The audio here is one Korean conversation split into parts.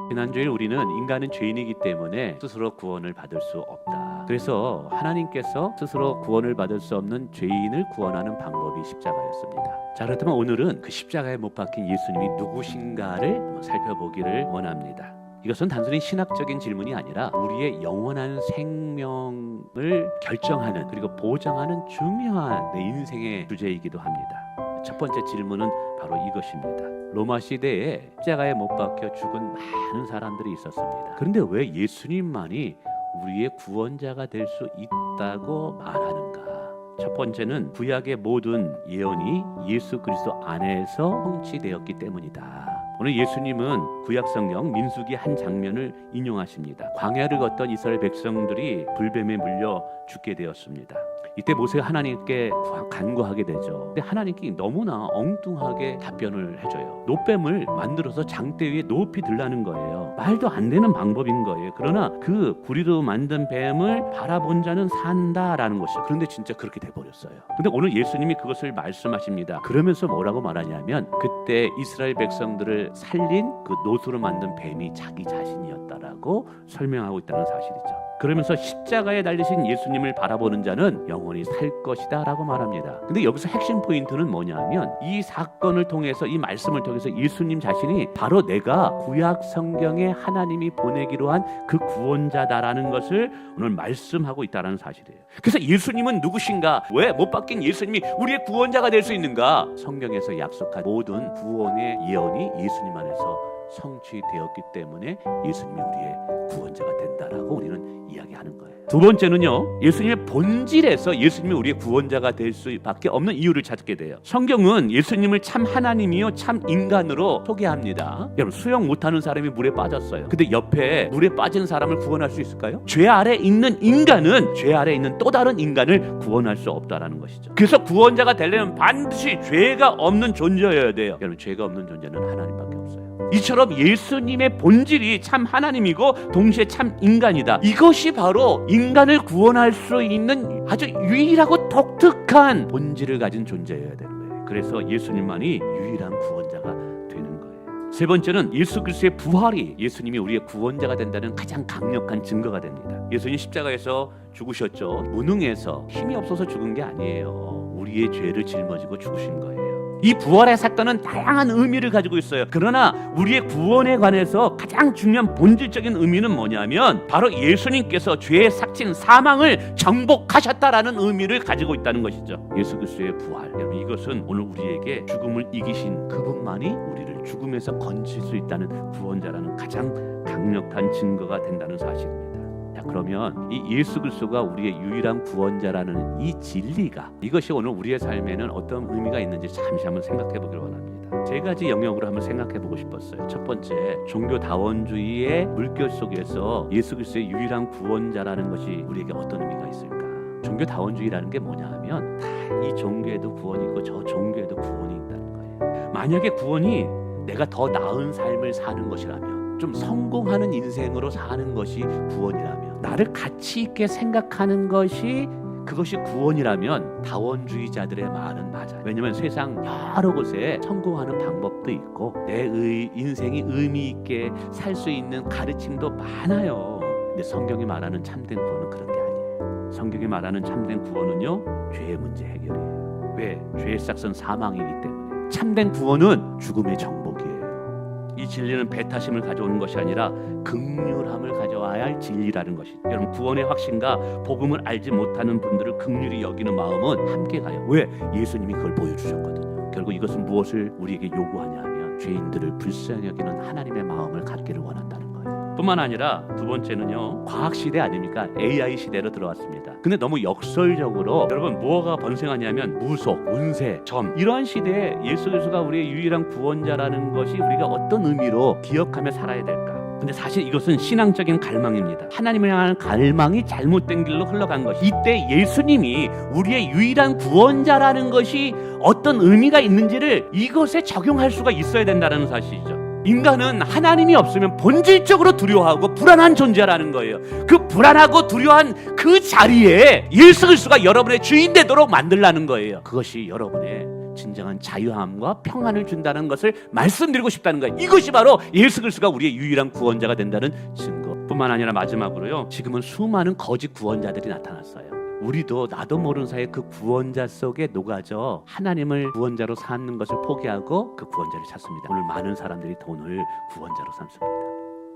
지난주에 우리는 인간은 죄인이기 때문에 스스로 구원을 받을 수 없다. 그래서 하나님께서 스스로 구원을 받을 수 없는 죄인을 구원하는 방법이 십자가였습니다. 자, 그렇다면 오늘은 그 십자가에 못 박힌 예수님이 누구신가를 살펴보기를 원합니다. 이것은 단순히 신학적인 질문이 아니라 우리의 영원한 생명을 결정하는 그리고 보장하는 중요한 내 인생의 주제이기도 합니다. 첫 번째 질문은 바로 이것입니다. 로마 시대에 십자가에 못 박혀 죽은 많은 사람들이 있었습니다. 그런데 왜 예수님만이 우리의 구원자가 될 수 있다고 말하는가? 첫 번째는 구약의 모든 예언이 예수 그리스도 안에서 성취되었기 때문이다. 오늘 예수님은 구약 성경 민수기 한 장면을 인용하십니다. 광야를 걷던 이스라엘 백성들이 불뱀에 물려 죽게 되었습니다. 이때 모세가 하나님께 간구하게 되죠. 근데 하나님께 너무나 엉뚱하게 답변을 해줘요. 노뱀을 만들어서 장대 위에 높이 들라는 거예요. 말도 안 되는 방법인 거예요. 그러나 그 구리로 만든 뱀을 바라본 자는 산다라는 것이죠. 그런데 진짜 그렇게 돼버렸어요. 근데 오늘 예수님이 그것을 말씀하십니다. 그러면서 뭐라고 말하냐면 그때 이스라엘 백성들을 살린 그 노수로 만든 뱀이 자기 자신이었다라고 설명하고 있다는 사실이죠. 그러면서 십자가에 달리신 예수님을 바라보는 자는 영원히 살 것이다 라고 말합니다. 근데 여기서 핵심 포인트는 뭐냐면 이 사건을 통해서 이 말씀을 통해서 예수님 자신이 바로 내가 구약 성경에 하나님이 보내기로 한 그 구원자다라는 것을 오늘 말씀하고 있다는 사실이에요. 그래서 예수님은 누구신가? 왜 못 박힌 예수님이 우리의 구원자가 될 수 있는가? 성경에서 약속한 모든 구원의 예언이 예수님 안에서 성취되었기 때문에 예수님이 우리의 구원자가 된다라고 우리는 이야기하는 거예요. 두 번째는요, 예수님의 본질에서 예수님이 우리의 구원자가 될 수밖에 없는 이유를 찾게 돼요. 성경은 예수님을 참 하나님이요 참 인간으로 소개합니다. 여러분, 수영 못하는 사람이 물에 빠졌어요. 근데 옆에 물에 빠진 사람을 구원할 수 있을까요? 죄 아래 있는 인간은 죄 아래 있는 또 다른 인간을 구원할 수 없다라는 것이죠. 그래서 구원자가 되려면 반드시 죄가 없는 존재여야 돼요. 여러분, 죄가 없는 존재는 하나님밖에 없어요. 이처럼 예수님의 본질이 참 하나님이고 동시에 참 인간이다. 이것이 바로 인간을 구원할 수 있는 아주 유일하고 독특한 본질을 가진 존재여야 되는 거예요. 그래서 예수님만이 유일한 구원자가 되는 거예요. 세 번째는 예수 그리스도의 부활이 예수님이 우리의 구원자가 된다는 가장 강력한 증거가 됩니다. 예수님 십자가에서 죽으셨죠. 무능해서 힘이 없어서 죽은 게 아니에요. 우리의 죄를 짊어지고 죽으신 거예요. 이 부활의 사건은 다양한 의미를 가지고 있어요. 그러나 우리의 구원에 관해서 가장 중요한 본질적인 의미는 뭐냐면 바로 예수님께서 죄의 삭진 사망을 정복하셨다라는 의미를 가지고 있다는 것이죠. 예수 그리스도의 부활. 여러분, 이것은 오늘 우리에게 죽음을 이기신 그분만이 우리를 죽음에서 건질 수 있다는 구원자라는 가장 강력한 증거가 된다는 사실입니다. 자, 그러면 이 예수 그리스도가 우리의 유일한 구원자라는 이 진리가 이것이 오늘 우리의 삶에는 어떤 의미가 있는지 잠시 한번 생각해 보기를 원합니다. 세 가지 영역으로 한번 생각해 보고 싶었어요. 첫 번째, 종교다원주의의 물결 속에서 예수 그리스도의 유일한 구원자라는 것이 우리에게 어떤 의미가 있을까? 종교다원주의라는 게 뭐냐 하면 다 이 종교에도 구원이 있고 저 종교에도 구원이 있다는 거예요. 만약에 구원이 내가 더 나은 삶을 사는 것이라면, 좀 성공하는 인생으로 사는 것이 구원이라면, 나를 가치 있게 생각하는 것이 그것이 구원이라면 다원주의자들의 말은 맞아요. 왜냐하면 세상 여러 곳에 성공하는 방법도 있고 내 인생이 의미 있게 살 수 있는 가르침도 많아요. 근데 성경이 말하는 참된 구원은 그런 게 아니에요. 성경이 말하는 참된 구원은요, 죄의 문제 해결이에요. 왜? 죄의 싹은 사망이기 때문에. 참된 구원은 죽음의 정복이에요. 이 진리는 배타심을 가져오는 것이 아니라 긍휼함을 가져와야 할 진리라는 것이죠. 여러분, 구원의 확신과 복음을 알지 못하는 분들을 긍휼히 여기는 마음은 함께 가요. 왜? 예수님이 그걸 보여주셨거든요. 결국 이것은 무엇을 우리에게 요구하냐 하면 죄인들을 불쌍히 여기는 하나님의 마음을 갖기를 원한다는 거예요. 뿐만 아니라 두 번째는요, 과학시대 아닙니까? AI 시대로 들어왔습니다. 근데 너무 역설적으로 여러분 뭐가 번성하냐면 무속, 운세, 점, 이러한 시대에 예수 그리스도가 우리의 유일한 구원자라는 것이 우리가 어떤 의미로 기억하며 살아야 될까? 근데 사실 이것은 신앙적인 갈망입니다. 하나님을 향한 갈망이 잘못된 길로 흘러간 것. 이때 예수님이 우리의 유일한 구원자라는 것이 어떤 의미가 있는지를 이것에 적용할 수가 있어야 된다는 사실이죠. 인간은 하나님이 없으면 본질적으로 두려워하고 불안한 존재라는 거예요. 그 불안하고 두려워한 그 자리에 예수 그리스도가 여러분의 주인 되도록 만들라는 거예요. 그것이 여러분의 진정한 자유함과 평안을 준다는 것을 말씀드리고 싶다는 거예요. 이것이 바로 예수 그리스도가 우리의 유일한 구원자가 된다는 증거뿐만 아니라 마지막으로요, 지금은 수많은 거짓 구원자들이 나타났어요. 우리도 나도 모르는 사이에 그 구원자 속에 녹아져 하나님을 구원자로 삼는 것을 포기하고 그 구원자를 찾습니다. 오늘 많은 사람들이 돈을 구원자로 삼습니다.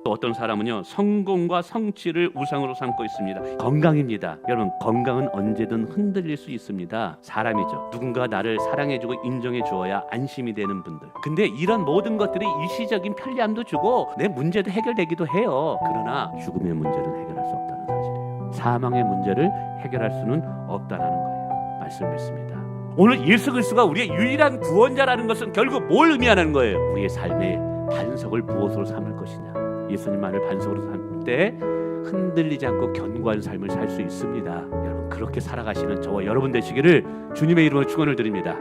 또 어떤 사람은요, 성공과 성취를 우상으로 삼고 있습니다. 건강입니다. 여러분, 건강은 언제든 흔들릴 수 있습니다. 사람이죠. 누군가 나를 사랑해주고 인정해주어야 안심이 되는 분들. 근데 이런 모든 것들이 일시적인 편리함도 주고 내 문제도 해결되기도 해요. 그러나 죽음의 문제는 해결할 수 없다는 사실이에요. 사망의 문제를 해결할 수는 없다는 거예요. 말씀 믿습니다. 오늘 예수 그리스도가 우리의 유일한 구원자라는 것은 결국 뭘 의미하는 거예요? 우리의 삶의 반석을 무엇으로 삼을 것이냐. 예수님만을 반석으로 삼을 때 흔들리지 않고 견고한 삶을 살 수 있습니다. 여러분, 그렇게 살아가시는 저와 여러분 되시기를 주님의 이름으로 축원을 드립니다.